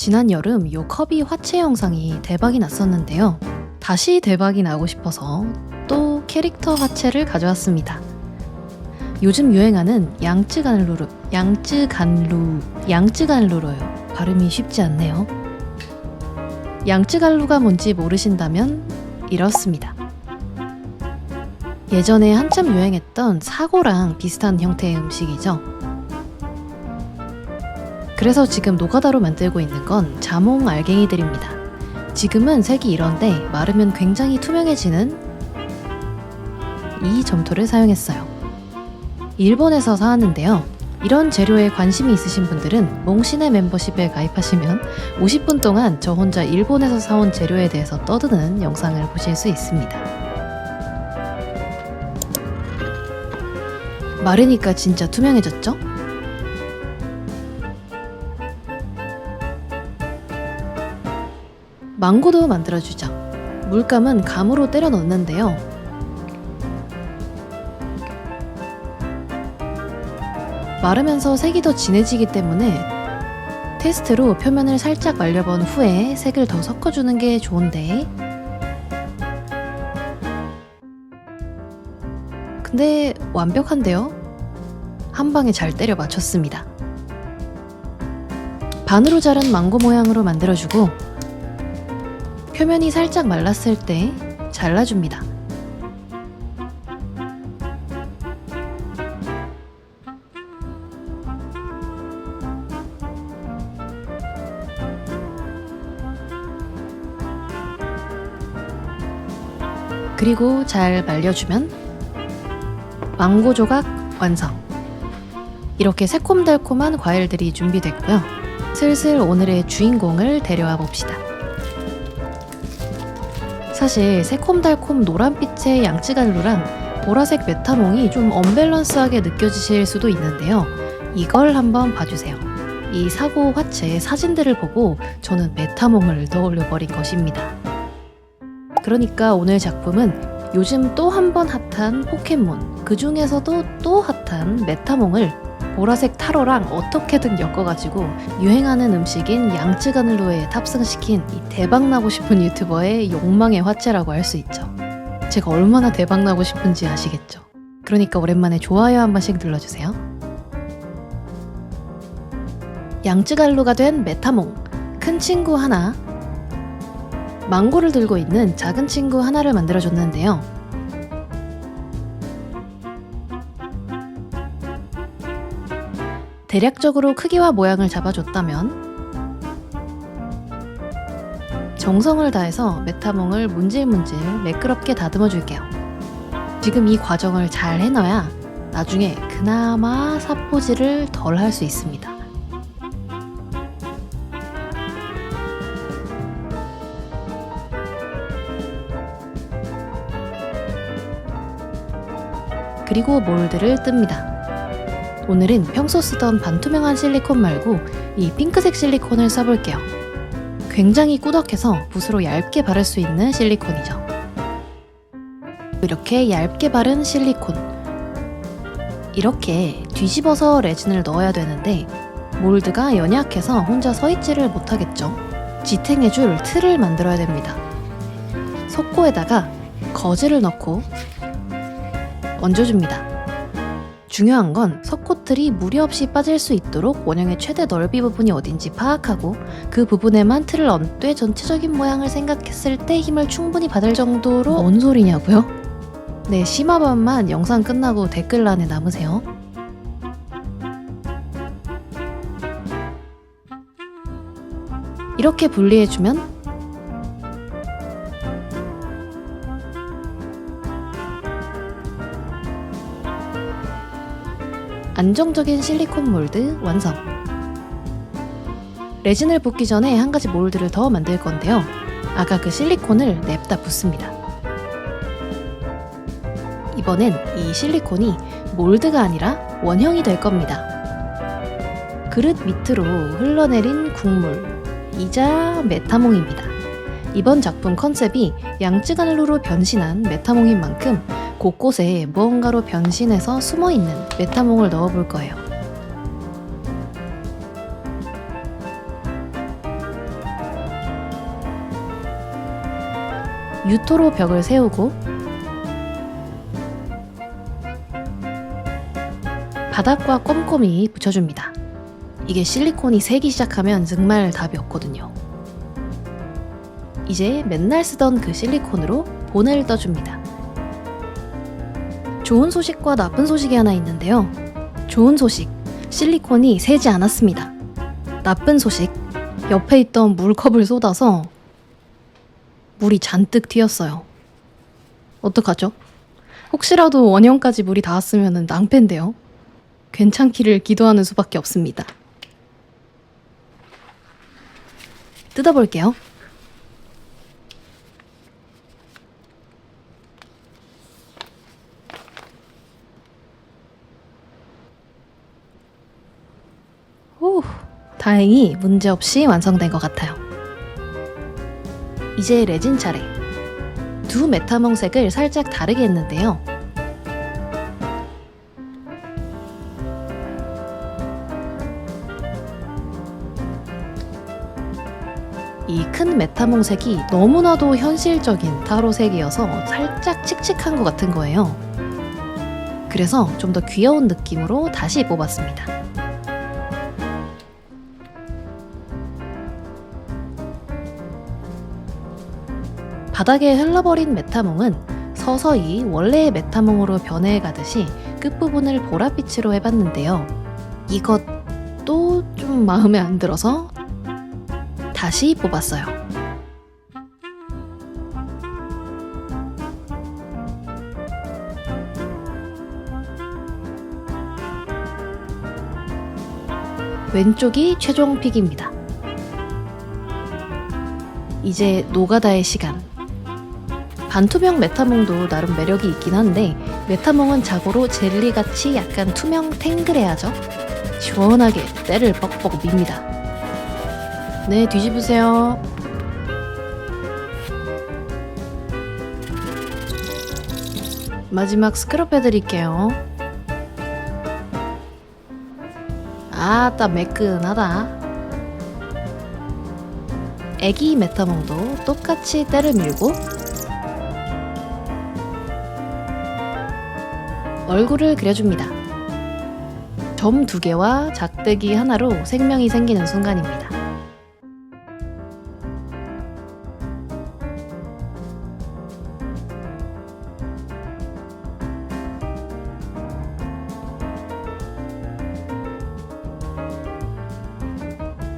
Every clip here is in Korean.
지난 여름 요 커비 화채 영상이 대박이 났었는데요. 다시 대박이 나고 싶어서 또 캐릭터 화채를 가져왔습니다. 요즘 유행하는 양쯔간루로요. 발음이 쉽지 않네요. 양쯔간루가 뭔지 모르신다면 이렇습니다. 예전에 한참 유행했던 사고랑 비슷한 형태의 음식이죠. 그래서 지금 노가다로 만들고 있는 건 자몽 알갱이들입니다. 지금은 색이 이런데 마르면 굉장히 투명해지는 이 점토를 사용했어요. 일본에서 사왔는데요. 이런 재료에 관심이 있으신 분들은 몽신의 멤버십에 가입하시면 50분 동안 저 혼자 일본에서 사온 재료에 대해서 떠드는 영상을 보실 수 있습니다. 마르니까 진짜 투명해졌죠? 망고도 만들어주죠. 물감은 감으로 때려 넣는데요. 마르면서 색이 더 진해지기 때문에 테스트로 표면을 살짝 말려본 후에 색을 더 섞어주는 게 좋은데, 근데 완벽한데요? 한 방에 잘 때려 맞췄습니다. 반으로 자른 망고 모양으로 만들어주고 표면이 살짝 말랐을 때 잘라줍니다. 그리고 잘 말려주면 망고 조각 완성! 이렇게 새콤달콤한 과일들이 준비됐고요. 슬슬 오늘의 주인공을 데려와 봅시다. 사실 새콤달콤 노란빛의 양쯔간루랑 보라색 메타몽이 좀 언밸런스하게 느껴지실 수도 있는데요. 이걸 한번 봐주세요. 이 사고 화채의 사진들을 보고 저는 메타몽을 떠올려 버린 것입니다. 그러니까 오늘 작품은 요즘 또 한 번 핫한 포켓몬, 그 중에서도 또 핫한 메타몽을 보라색 타로랑 어떻게든 엮어가지고 유행하는 음식인 양쯔간루에 탑승시킨 이 대박나고 싶은 유튜버의 욕망의 화채라고 할 수 있죠. 제가 얼마나 대박나고 싶은지 아시겠죠? 그러니까 오랜만에 좋아요 한 번씩 눌러주세요. 양쯔간루가 된 메타몽, 큰 친구 하나, 망고를 들고 있는 작은 친구 하나를 만들어줬는데요. 대략적으로 크기와 모양을 잡아줬다면 정성을 다해서 메타몽을 문질문질 매끄럽게 다듬어 줄게요. 지금 이 과정을 잘 해놔야 나중에 그나마 사포질을 덜 할 수 있습니다. 그리고 몰드를 뜹니다. 오늘은 평소 쓰던 반투명한 실리콘 말고 이 핑크색 실리콘을 써볼게요. 굉장히 꾸덕해서 붓으로 얇게 바를 수 있는 실리콘이죠. 이렇게 얇게 바른 실리콘, 이렇게 뒤집어서 레진을 넣어야 되는데 몰드가 연약해서 혼자 서있지를 못하겠죠. 지탱해줄 틀을 만들어야 됩니다. 석고에다가 거즈를 넣고 얹어줍니다. 중요한 건 석고틀이 무리 없이 빠질 수 있도록 원형의 최대 넓이 부분이 어딘지 파악하고 그 부분에만 틀을 얹되 전체적인 모양을 생각했을 때 힘을 충분히 받을 정도로. 뭔 소리냐고요? 네, 심화반만 영상 끝나고 댓글란에 남으세요. 이렇게 분리해주면 안정적인 실리콘 몰드 완성! 레진을 붓기 전에 한 가지 몰드를 더 만들 건데요. 아까 그 실리콘을 냅다 붓습니다. 이번엔 이 실리콘이 몰드가 아니라 원형이 될 겁니다. 그릇 밑으로 흘러내린 국물이자 메타몽입니다. 이번 작품 컨셉이 양쯔간루로 변신한 메타몽인 만큼 곳곳에 무언가로 변신해서 숨어있는 메타몽을 넣어볼 거예요. 유토로 벽을 세우고 바닥과 꼼꼼히 붙여줍니다. 이게 실리콘이 새기 시작하면 정말 답이 없거든요. 이제 맨날 쓰던 그 실리콘으로 본을 떠줍니다. 좋은 소식과 나쁜 소식이 하나 있는데요. 좋은 소식, 실리콘이 새지 않았습니다. 나쁜 소식, 옆에 있던 물컵을 쏟아서 물이 잔뜩 튀었어요. 어떡하죠? 혹시라도 원형까지 물이 닿았으면 낭패인데요. 괜찮기를 기도하는 수밖에 없습니다. 뜯어볼게요. 오, 다행히 문제없이 완성된 것 같아요. 이제 레진 차례. 두 메타몽 색을 살짝 다르게 했는데요. 이 큰 메타몽 색이 너무나도 현실적인 타로 색이어서 살짝 칙칙한 것 같은 거예요. 그래서 좀 더 귀여운 느낌으로 다시 뽑았습니다. 바닥에 흘러버린 메타몽은 서서히 원래의 메타몽으로 변해가듯이 끝부분을 보랏빛으로 해봤는데요. 이것도 좀 마음에 안 들어서 다시 뽑았어요. 왼쪽이 최종 픽입니다. 이제 노가다의 시간. 반투명 메타몽도 나름 매력이 있긴 한데 메타몽은 자고로 젤리같이 약간 투명 탱글해야죠. 시원하게 때를 뻑뻑 밉니다. 네, 뒤집으세요. 마지막 스크럽 해드릴게요. 아따 매끈하다. 애기 메타몽도 똑같이 때를 밀고 얼굴을 그려줍니다. 점 2개와 작대기 하나로 생명이 생기는 순간입니다.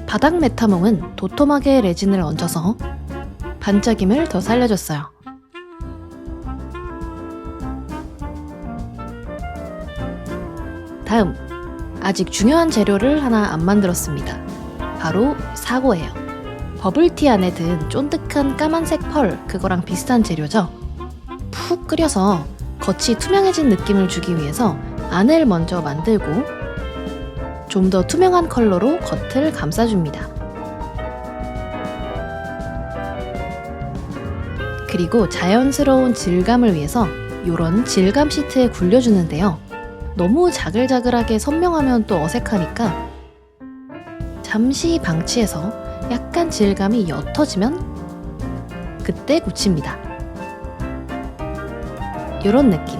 바닥 메타몽은 도톰하게 레진을 얹어서 반짝임을 더 살려줬어요. 다음, 아직 중요한 재료를 하나 안 만들었습니다. 바로 사고예요. 버블티 안에 든 쫀득한 까만색 펄, 그거랑 비슷한 재료죠. 푹 끓여서 겉이 투명해진 느낌을 주기 위해서 안을 먼저 만들고 좀 더 투명한 컬러로 겉을 감싸줍니다. 그리고 자연스러운 질감을 위해서 이런 질감 시트에 굴려주는데요. 너무 자글자글하게 선명하면 또 어색하니까 잠시 방치해서 약간 질감이 옅어지면 그때 굳힙니다. 이런 느낌.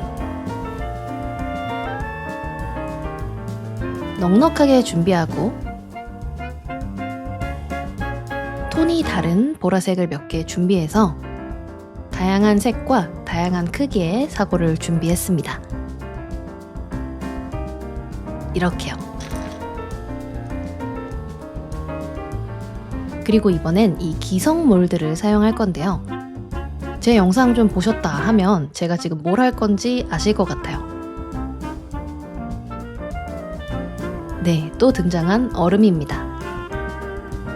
넉넉하게 준비하고 톤이 다른 보라색을 몇 개 준비해서 다양한 색과 다양한 크기의 사고를 준비했습니다. 이렇게요. 그리고 이번엔 이 기성 몰드를 사용할 건데요. 제 영상 좀 보셨다 하면 제가 지금 뭘 할 건지 아실 것 같아요. 네, 또 등장한 얼음입니다.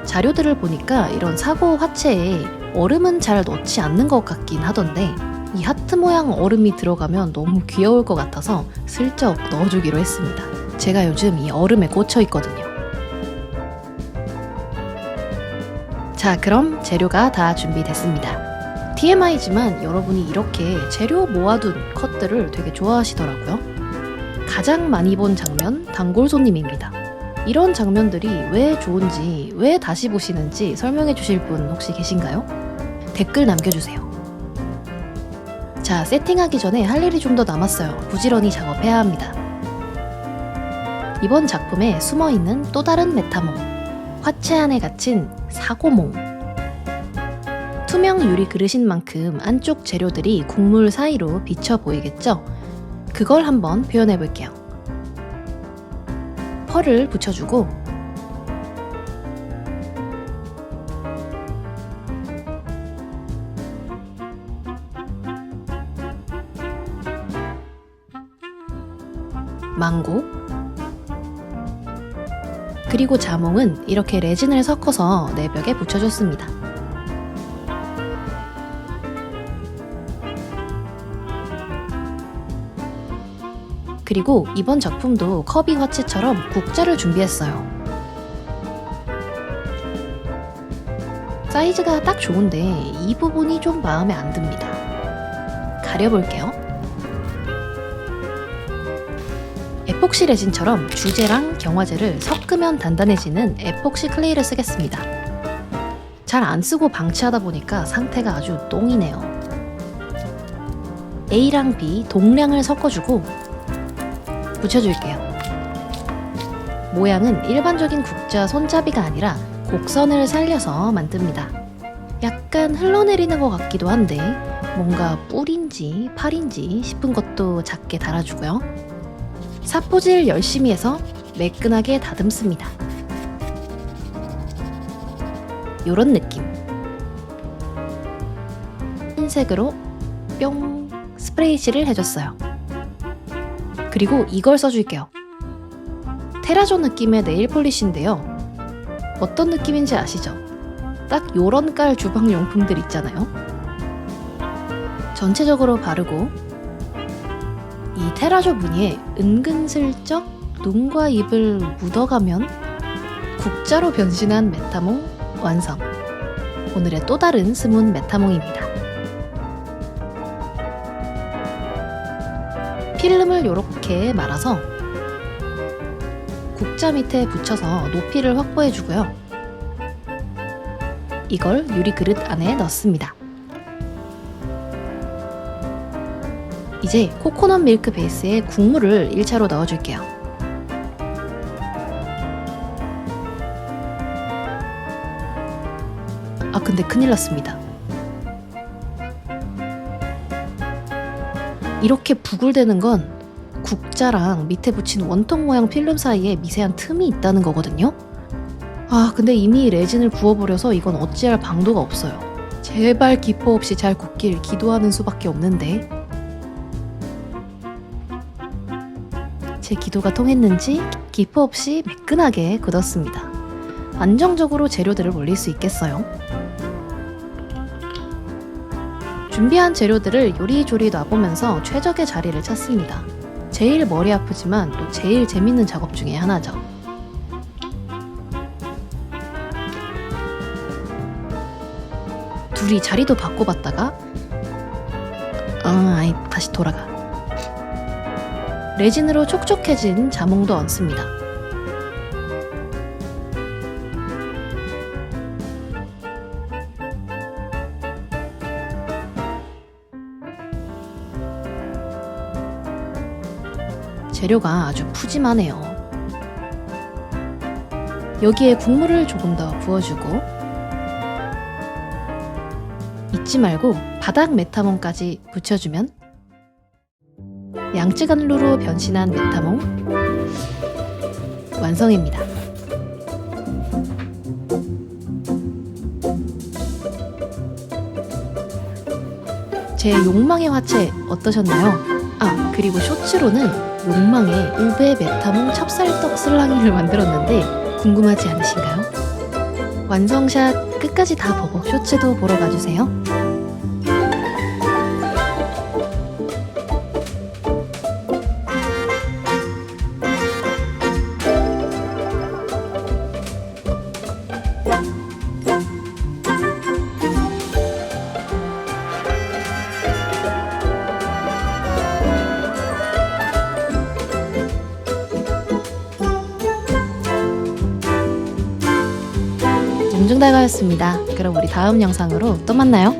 자료들을 보니까 이런 사고 화체에 얼음은 잘 넣지 않는 것 같긴 하던데 이 하트 모양 얼음이 들어가면 너무 귀여울 것 같아서 슬쩍 넣어주기로 했습니다. 제가 요즘 이 얼음에 꽂혀 있거든요. 자, 그럼 재료가 다 준비됐습니다. TMI지만 여러분이 이렇게 재료 모아둔 컷들을 되게 좋아하시더라고요. 가장 많이 본 장면, 단골 손님입니다. 이런 장면들이 왜 좋은지, 왜 다시 보시는지 설명해 주실 분 혹시 계신가요? 댓글 남겨주세요. 자, 세팅하기 전에 할 일이 좀 더 남았어요. 부지런히 작업해야 합니다. 이번 작품에 숨어있는 또 다른 메타몽, 화채 안에 갇힌 사고몽. 투명 유리 그릇인 만큼 안쪽 재료들이 국물 사이로 비쳐 보이겠죠? 그걸 한번 표현해 볼게요. 펄을 붙여주고 망고, 그리고 자몽은 이렇게 레진을 섞어서 내벽에 붙여줬습니다. 그리고 이번 작품도 커비 화채처럼 국자를 준비했어요. 사이즈가 딱 좋은데 이 부분이 좀 마음에 안 듭니다. 가려볼게요. 에폭시 레진처럼 주재랑 경화제를 섞으면 단단해지는 에폭시 클레이를 쓰겠습니다. 잘 안 쓰고 방치하다 보니까 상태가 아주 똥이네요. A랑 B 동량을 섞어주고 붙여줄게요. 모양은 일반적인 국자 손잡이가 아니라 곡선을 살려서 만듭니다. 약간 흘러내리는 것 같기도 한데 뭔가 뿔인지 팔인지 싶은 것도 작게 달아주고요. 사포질 열심히 해서 매끈하게 다듬습니다. 요런 느낌. 흰색으로 뿅 스프레이칠을 해줬어요. 그리고 이걸 써줄게요. 테라조 느낌의 네일 폴리시인데요. 어떤 느낌인지 아시죠? 딱 요런 깔 주방용품들 있잖아요. 전체적으로 바르고 이 테라조 무늬에 은근슬쩍 눈과 입을 묻어가면 국자로 변신한 메타몽 완성. 오늘의 또 다른 스문 메타몽입니다. 필름을 이렇게 말아서 국자 밑에 붙여서 높이를 확보해주고요. 이걸 유리 그릇 안에 넣습니다. 이제 코코넛 밀크 베이스에 국물을 1차로 넣어줄게요. 아, 근데 큰일 났습니다. 이렇게 부글대는 건 국자랑 밑에 붙인 원통 모양 필름 사이에 미세한 틈이 있다는 거거든요. 아, 근데 이미 레진을 부어버려서 이건 어찌할 방도가 없어요. 제발 기포 없이 잘 굳길 기도하는 수밖에 없는데 제 기도가 통했는지 기포 없이 매끈하게 굳었습니다. 안정적으로 재료들을 올릴 수 있겠어요? 준비한 재료들을 요리조리 놔보면서 최적의 자리를 찾습니다. 제일 머리 아프지만 또 제일 재밌는 작업 중에 하나죠. 둘이 자리도 바꿔봤다가 다시 돌아가. 레진으로 촉촉해진 자몽도 얹습니다. 재료가 아주 푸짐하네요. 여기에 국물을 조금 더 부어주고 잊지 말고 바닥 메타몽까지 붙여주면 양쯔간루로 변신한 메타몽 완성입니다. 제 욕망의 화채 어떠셨나요? 아, 그리고 쇼츠로는 욕망의 우베 메타몽 찹쌀떡 슬랑이를 만들었는데 궁금하지 않으신가요? 완성샷 끝까지 다 보고 쇼츠도 보러 가주세요. 용중달가였습니다. 그럼 우리 다음 영상으로 또 만나요.